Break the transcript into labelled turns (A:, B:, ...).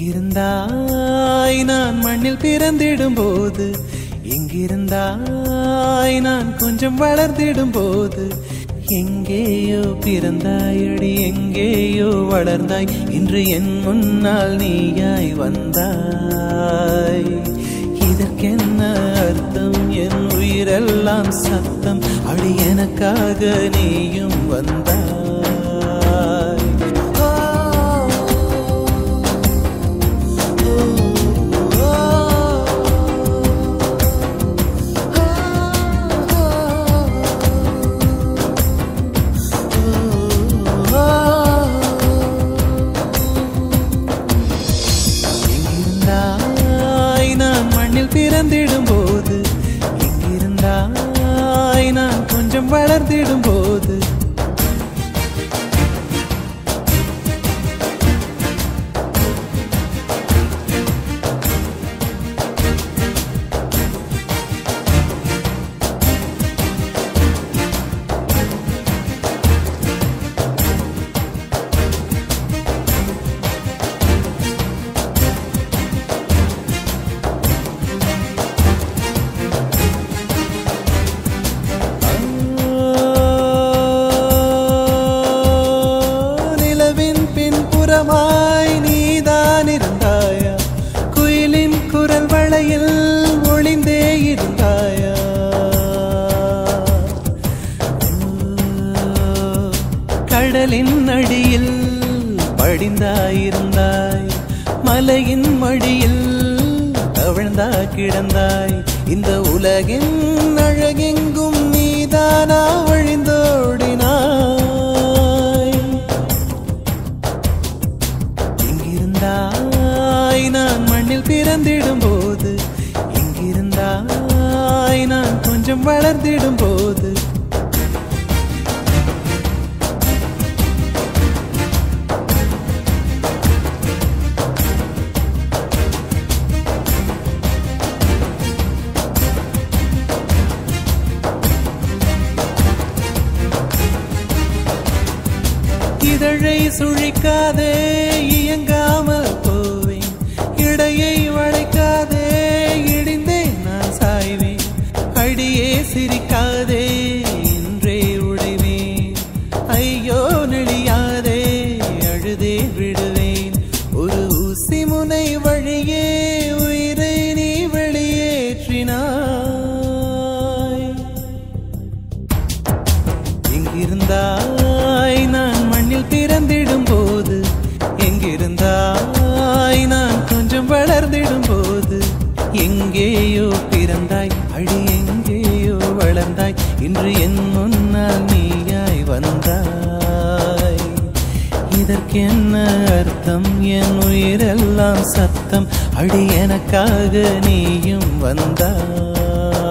A: எங்கிருந்தாய் நான் மண்ணில் பிறந்திடும் போது, எங்கிருந்தாய் நான் கொஞ்சம் வளர்ந்திடும் போது, எங்கேயோ பிறந்தாயடி எங்கேயோ வளர்ந்தாய், இன்று என் முன்னால் நீயாய் வந்தாய். இதற்கென்ன அர்த்தம்? என் உயிரெல்லாம் சத்தம், அடி எனக்காக நீயும் வந்தாய். பிறந்திடும் போது, எங்கிருந்தாய் நான் கொஞ்சம் வளர்ந்திடும் போது, நீதான் இருந்தாயா? குயிலின் குரல் வளையில் ஒளிந்தே இருந்தாயா? கடலின் அடியில் படிந்தாயிருந்தாய், மலையின் மடியில் தவழ்ந்தா கிடந்தாய். இந்த உலகின் அழகெங்கும் நீதானா வழிந்தோடினாய். நான் மண்ணில் பிறந்திடும் போது, எங்கிருந்தாய் நான் கொஞ்சம் வளர்ந்திடும் போது, இதழை சுழிக்காதே இயங்காமல் போவேன், இடையை வளைக்காதே இடிந்தே நான் சாய்வேன். அடியே சிரிக்காதே இன்றே உடைவேன், ஐயோ நெளியாதே அழுதே விடுவேன். ஒரு ஊசி முனை வழியே உயிரை நீ வெளியேற்றினாய். எங்கிருந்தாய் நான் மண்ணில் பிறந்திடும் போது, எங்கிருந்தாய் நான் கொஞ்சம் வளர்ந்திடும் போது, எங்கேயோ பிறந்தாய் அடி எங்கேயோ வளர்ந்தாய், இன்று என் முன்னால் நீயாய் வந்தாய். இதற்கென்ன அர்த்தம்? என் உயிரெல்லாம் சத்தம், அடி எனக்காக நீயும் வந்தாய்.